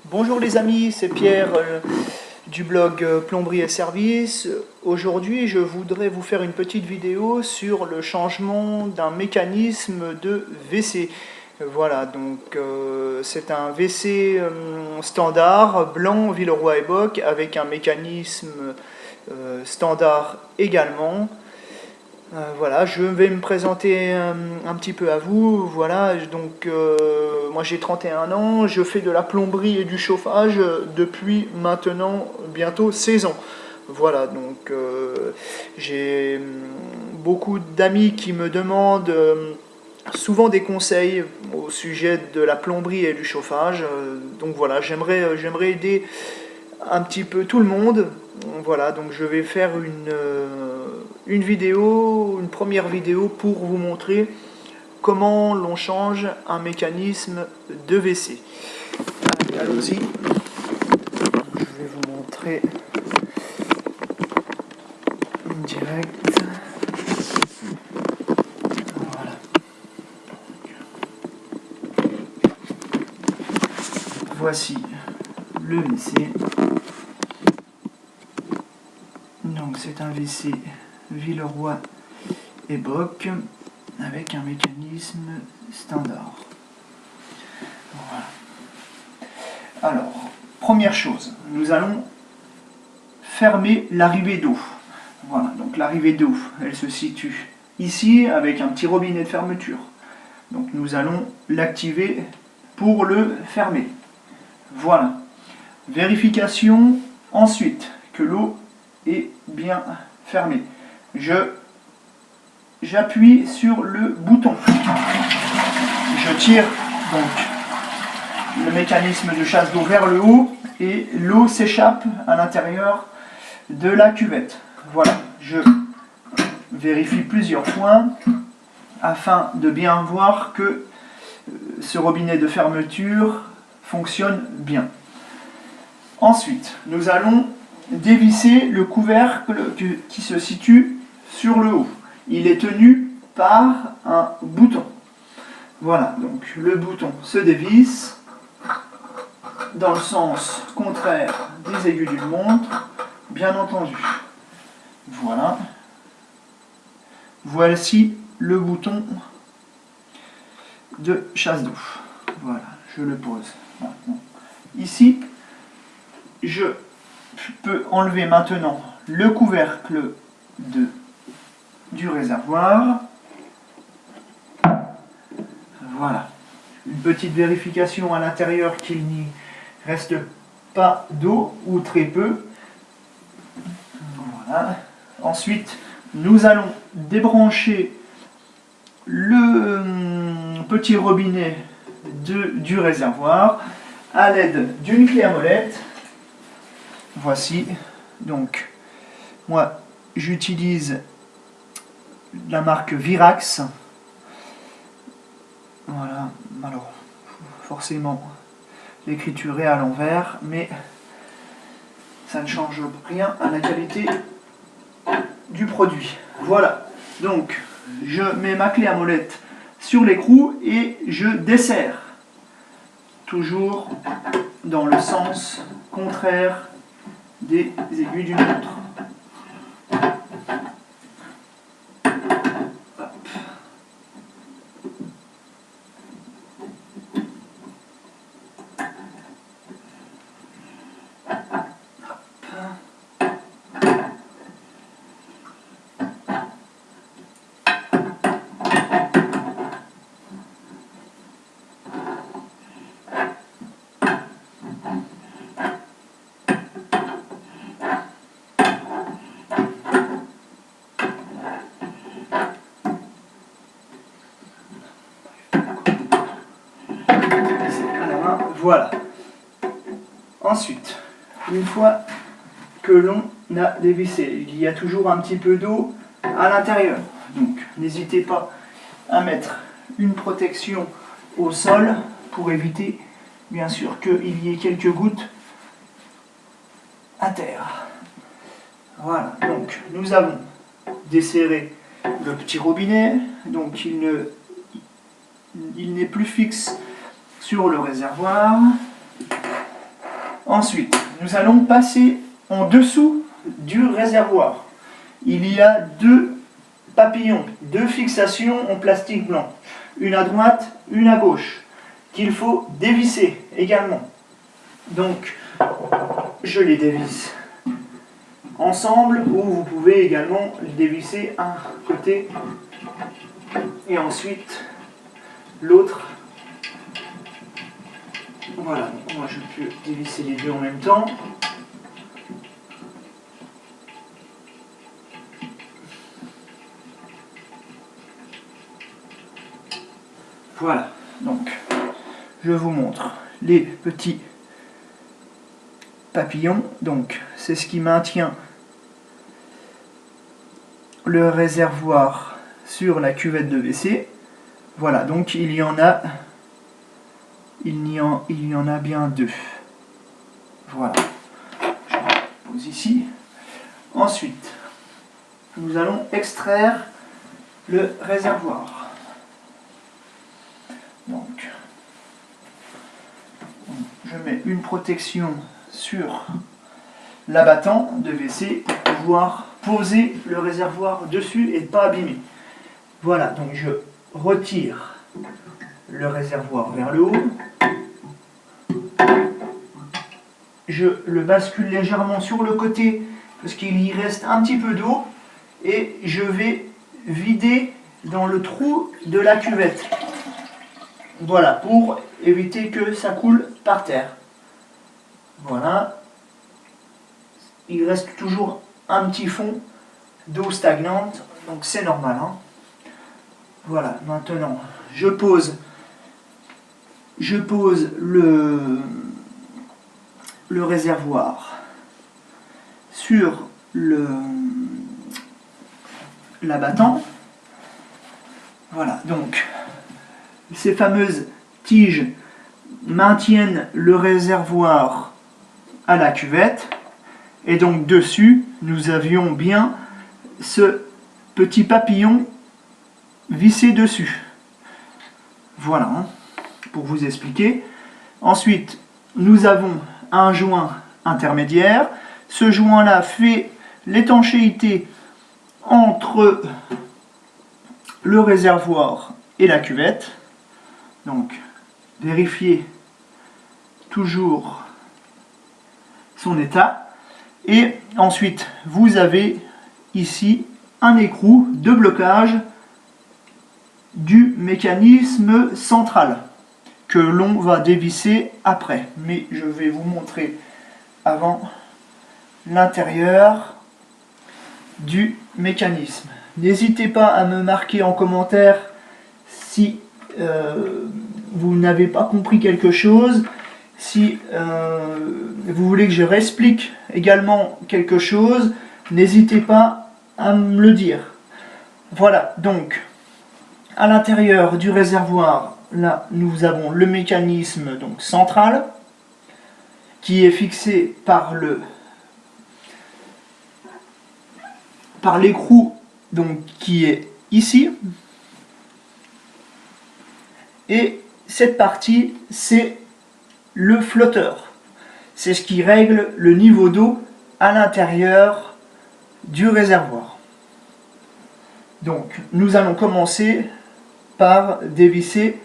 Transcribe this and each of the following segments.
Bonjour les amis, c'est Pierre du blog Plomberie et Services. Aujourd'hui, je voudrais vous faire une petite vidéo sur le changement d'un mécanisme de WC. Voilà, donc c'est un WC standard, blanc, Villeroy et Boch, avec un mécanisme standard également. Voilà, je vais me présenter un petit peu à vous. Voilà, donc moi j'ai 31 ans, je fais de la plomberie et du chauffage depuis maintenant bientôt 16 ans. Voilà, donc j'ai beaucoup d'amis qui me demandent souvent des conseils au sujet de la plomberie et du chauffage. Donc voilà, j'aimerais aider un petit peu tout le monde. Voilà, donc je vais faire une vidéo, une première vidéo pour vous montrer comment l'on change un mécanisme de WC. Allons-y. Je vais vous montrer direct. Voilà. Voici le WC. Donc c'est un WC Villeroy et Boch avec un mécanisme standard. Voilà. Alors, première chose, nous allons fermer l'arrivée d'eau. Voilà, donc l'arrivée d'eau, elle se situe ici avec un petit robinet de fermeture. Donc nous allons l'activer pour le fermer. Voilà. Vérification ensuite que l'eau est bien fermée. J'appuie sur le bouton. Je tire donc le mécanisme de chasse d'eau vers le haut et l'eau s'échappe à l'intérieur de la cuvette. Voilà, je vérifie plusieurs fois afin de bien voir que ce robinet de fermeture fonctionne bien. Ensuite, nous allons dévisser le couvercle qui se situe sur le haut. Il est tenu par un bouton. Voilà, donc le bouton se dévisse dans le sens contraire des aiguilles d'une montre, bien entendu. Voilà. Voici le bouton de chasse d'eau. Voilà, je le pose maintenant. Ici, je peux enlever maintenant le couvercle du réservoir. Voilà. Une petite vérification à l'intérieur qu'il n'y reste pas d'eau ou très peu. Voilà. Ensuite, nous allons débrancher le petit robinet du réservoir à l'aide d'une clé à molette. Voici. Donc, moi, j'utilise la marque Virax. Voilà, alors forcément l'écriture est à l'envers, mais ça ne change rien à la qualité du produit. Voilà, donc je mets ma clé à molette sur l'écrou et je desserre, toujours dans le sens contraire des aiguilles d'une montre. Voilà. Ensuite, une fois que l'on a dévissé, il y a toujours un petit peu d'eau à l'intérieur. Donc, n'hésitez pas à mettre une protection au sol pour éviter, bien sûr, qu'il y ait quelques gouttes à terre. Voilà. Donc, nous avons desserré le petit robinet. Donc, il n'est plus fixe sur le réservoir. Ensuite, nous allons passer en dessous du réservoir. Il y a deux papillons, deux fixations en plastique blanc. Une à droite, une à gauche, qu'il faut dévisser également. Donc, je les dévisse ensemble, ou vous pouvez également les dévisser un côté et ensuite l'autre. Voilà, donc moi je peux dévisser les deux en même temps. Voilà, donc je vous montre les petits papillons. Donc c'est ce qui maintient le réservoir sur la cuvette de WC. Voilà, donc il y en a bien deux. Voilà, je pose ici. Ensuite, nous allons extraire le réservoir. Donc, je mets une protection sur l'abattant de WC pour pouvoir poser le réservoir dessus et pas abîmer. Voilà, donc je retire le réservoir vers le haut. Je le bascule légèrement sur le côté parce qu'il y reste un petit peu d'eau et je vais vider dans le trou de la cuvette. Voilà, pour éviter que ça coule par terre. Voilà. Il reste toujours un petit fond d'eau stagnante, donc c'est normal. Hein. Voilà, maintenant je pose le réservoir sur l'abattant. Voilà, donc ces fameuses tiges maintiennent le réservoir à la cuvette. Et donc dessus, nous avions bien ce petit papillon vissé dessus. Voilà, hein, pour vous expliquer. Ensuite, nous avons un joint intermédiaire. Ce joint-là fait l'étanchéité entre le réservoir et la cuvette. Donc, vérifiez toujours son état. Et ensuite, vous avez ici un écrou de blocage du mécanisme central que l'on va dévisser après. Mais je vais vous montrer avant l'intérieur du mécanisme. N'hésitez pas à me marquer en commentaire si vous n'avez pas compris quelque chose. Si vous voulez que je réexplique également quelque chose, n'hésitez pas à me le dire. Voilà, donc, à l'intérieur du réservoir, là, nous avons le mécanisme donc, central, qui est fixé par l'écrou donc qui est ici. Et cette partie, c'est le flotteur. C'est ce qui règle le niveau d'eau à l'intérieur du réservoir. Donc, nous allons commencer par dévisser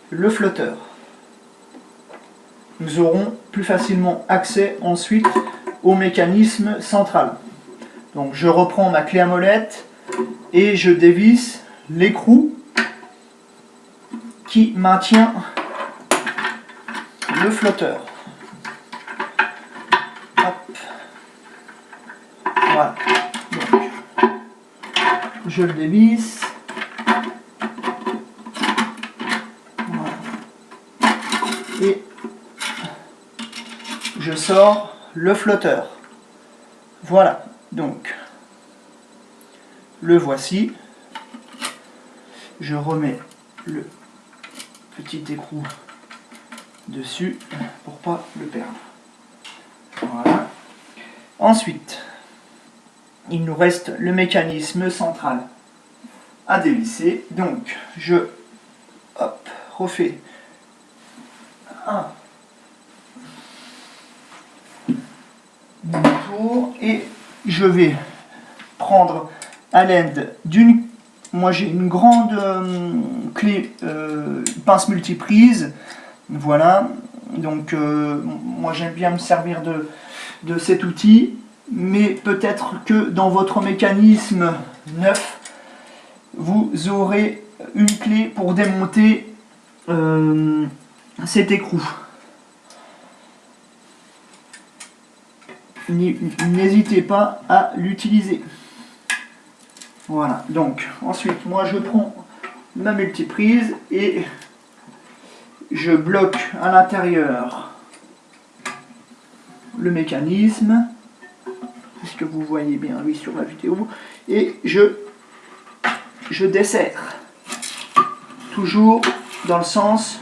le flotteur. Nous aurons plus facilement accès ensuite au mécanisme central. Donc, je reprends ma clé à molette et je dévisse l'écrou qui maintient le flotteur. Hop. Voilà. Donc, je le dévisse. Voilà. Et je sors le flotteur. Voilà. Donc, le voici. Je remets le petit écrou dessus pour pas le perdre. Voilà. Ensuite, il nous reste le mécanisme central à dévisser. Donc, je refais un toujours et je vais prendre à l'aide d'une... Moi j'ai une grande clé pince multiprise, voilà, donc moi j'aime bien me servir de cet outil, mais peut-être que dans votre mécanisme neuf, vous aurez une clé pour démonter cet écrou. N'hésitez pas à l'utiliser. Voilà, donc ensuite moi je prends ma multiprise et je bloque à l'intérieur le mécanisme, puisque vous voyez bien oui sur la vidéo, et je desserre, toujours dans le sens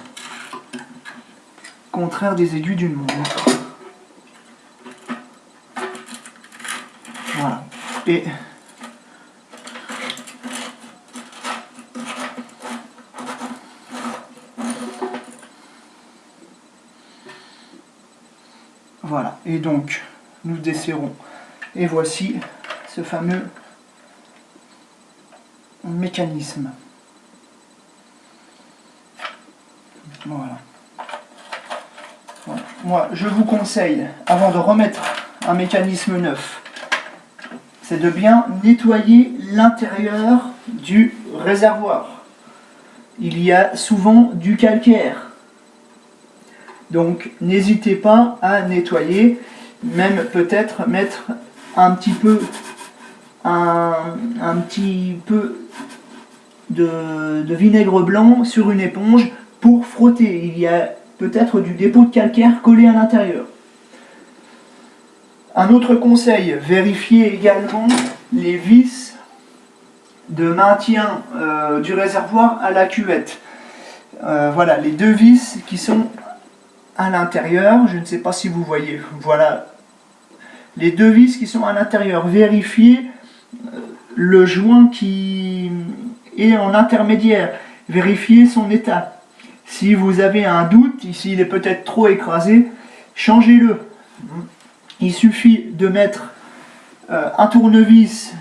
contraire des aiguilles d'une montre. Voilà, et voilà, et donc nous desserrons. Et voici ce fameux mécanisme. Voilà. Voilà. Moi, je vous conseille, avant de remettre un mécanisme neuf, c'est de bien nettoyer l'intérieur du réservoir. Il y a souvent du calcaire. Donc n'hésitez pas à nettoyer, même peut-être mettre un petit peu de vinaigre blanc sur une éponge pour frotter. Il y a peut-être du dépôt de calcaire collé à l'intérieur. Un autre conseil, vérifiez également les vis de maintien du réservoir à la cuvette. Voilà, les deux vis qui sont à l'intérieur, je ne sais pas si vous voyez, voilà, les deux vis qui sont à l'intérieur. Vérifiez le joint qui est en intermédiaire, vérifiez son état. Si vous avez un doute, ici il est peut-être trop écrasé, changez-le. Il suffit de mettre un tournevis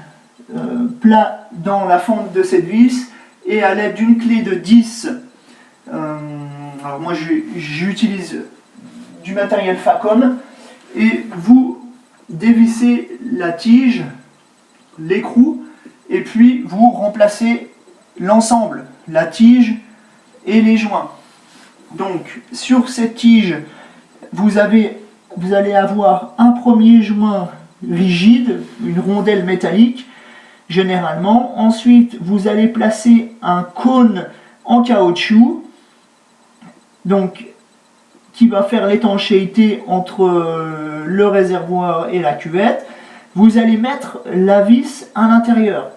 plat dans la fente de cette vis et à l'aide d'une clé de 10, alors moi j'utilise du matériel Facom, et vous dévissez la tige, l'écrou, et puis vous remplacez l'ensemble, la tige et les joints. Donc sur cette tige, vous allez avoir un premier joint rigide, une rondelle métallique généralement. Ensuite vous allez placer un cône en caoutchouc, donc qui va faire l'étanchéité entre le réservoir et la cuvette. Vous allez mettre la vis à l'intérieur.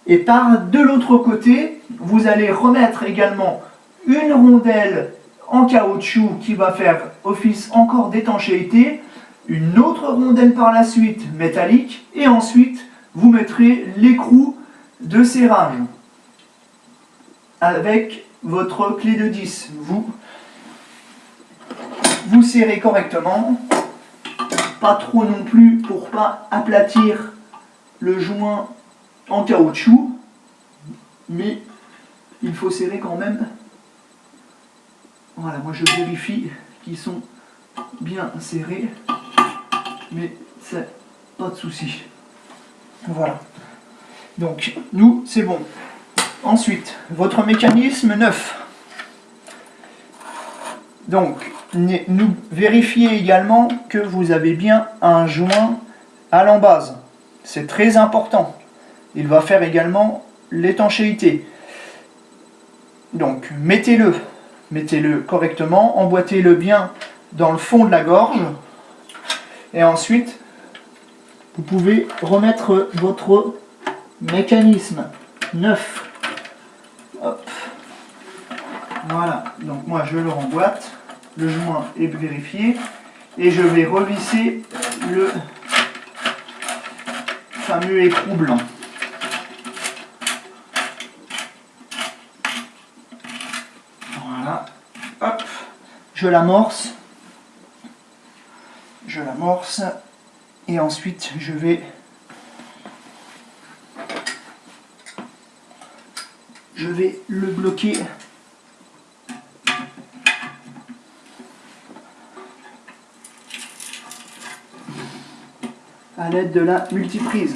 Et de l'autre côté, vous allez remettre également une rondelle en caoutchouc qui va faire office encore d'étanchéité, une autre rondelle par la suite métallique, et ensuite vous mettrez l'écrou de serrage avec votre clé de 10. Vous serrez correctement, pas trop non plus pour pas aplatir le joint en caoutchouc, mais il faut serrer quand même. Voilà, moi je vérifie qu'ils sont bien serrés, mais c'est pas de souci. Voilà, donc nous c'est bon. Ensuite, votre mécanisme neuf. Donc nous vérifiez également que vous avez bien un joint à l'embase. C'est très important. Il va faire également l'étanchéité. Donc mettez-le correctement, emboîtez-le bien dans le fond de la gorge, et ensuite vous pouvez remettre votre mécanisme neuf. Hop. Voilà, donc moi je le remboîte, le joint est vérifié, et je vais revisser le fameux écrou blanc. Voilà, hop, je l'amorce, Et ensuite, je vais le bloquer à l'aide de la multiprise.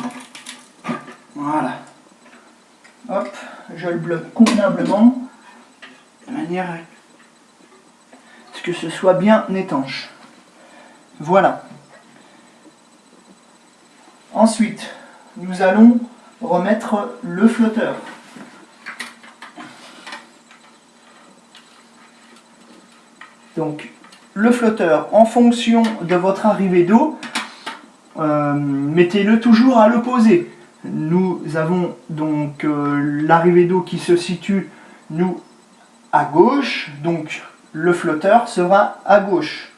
Voilà. Hop, je le bloque convenablement de manière à ce que ce soit bien étanche. Voilà. Ensuite, nous allons remettre le flotteur. Donc, le flotteur, en fonction de votre arrivée d'eau, mettez-le toujours à l'opposé. Nous avons donc l'arrivée d'eau qui se situe, nous, à gauche, donc le flotteur sera à gauche.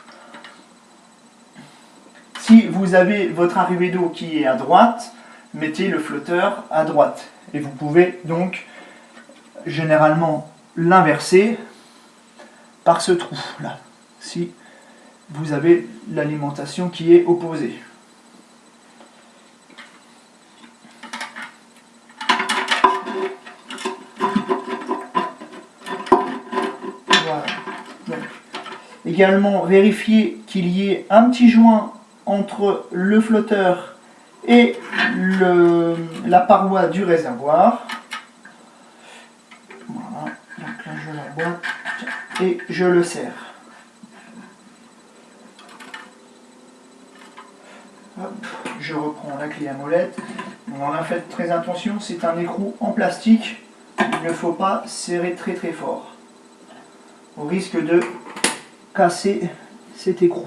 Si vous avez votre arrivée d'eau qui est à droite, mettez le flotteur à droite. Et vous pouvez donc généralement l'inverser par ce trou là, si vous avez l'alimentation qui est opposée. Voilà. Donc, également vérifier qu'il y ait un petit joint entre le flotteur et la paroi du réservoir. Voilà, donc là je l'emboîte et je le serre. Hop, je reprends la clé à molette. On a fait très attention, c'est un écrou en plastique, il ne faut pas serrer très très fort, au risque de casser cet écrou.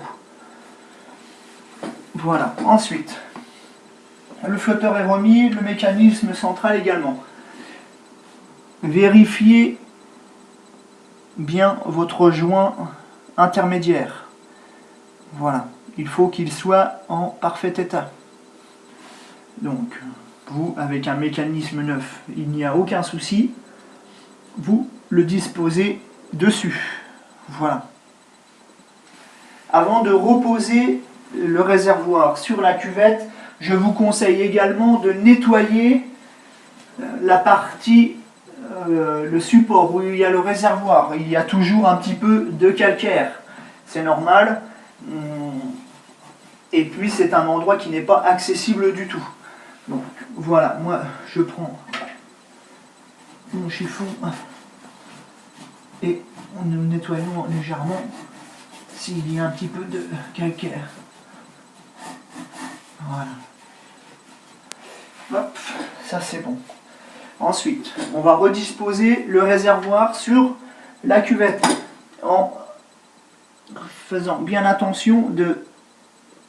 Voilà, ensuite, le flotteur est remis, le mécanisme central également. Vérifiez bien votre joint intermédiaire. Voilà, il faut qu'il soit en parfait état. Donc, vous, avec un mécanisme neuf, il n'y a aucun souci, vous le disposez dessus. Voilà. Avant de reposer le réservoir sur la cuvette, je vous conseille également de nettoyer la partie, le support où il y a le réservoir. Il y a toujours un petit peu de calcaire, c'est normal. Et puis c'est un endroit qui n'est pas accessible du tout. Donc voilà, moi je prends mon chiffon et nous nettoyons légèrement s'il y a un petit peu de calcaire. Voilà. Hop, ça c'est bon. Ensuite, on va redisposer le réservoir sur la cuvette en faisant bien attention de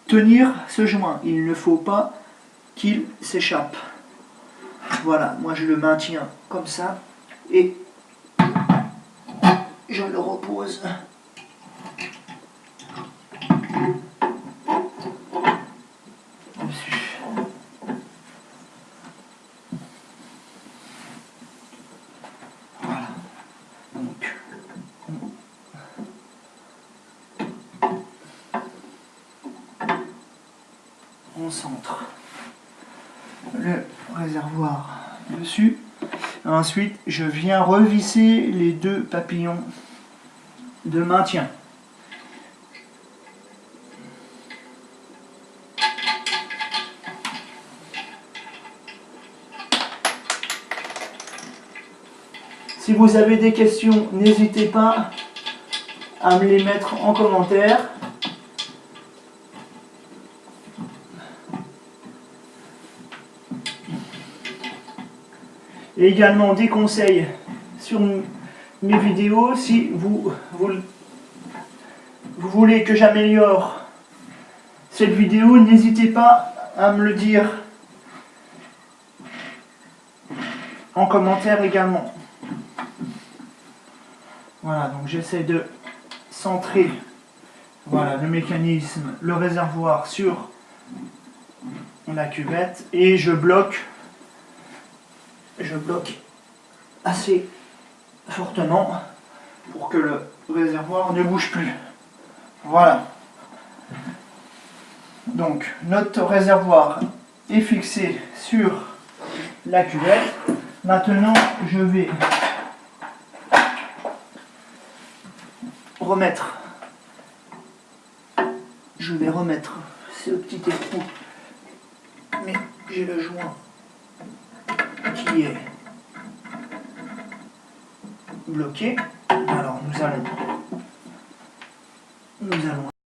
tenir ce joint. Il ne faut pas qu'il s'échappe. Voilà, moi je le maintiens comme ça et je le repose. Dessus. Voilà. Donc, on centre le réservoir dessus. Ensuite, je viens revisser les deux papillons de maintien. Si vous avez des questions, n'hésitez pas à me les mettre en commentaire. Et également des conseils sur mes vidéos. Si vous voulez que j'améliore cette vidéo, n'hésitez pas à me le dire en commentaire également. Voilà, donc j'essaie de centrer, voilà, le mécanisme, le réservoir sur la cuvette et je bloque assez fortement pour que le réservoir ne bouge plus. Voilà. Donc notre réservoir est fixé sur la cuvette. Maintenant je vais remettre ce petit écrou, mais j'ai le joint qui est bloqué. Alors nous allons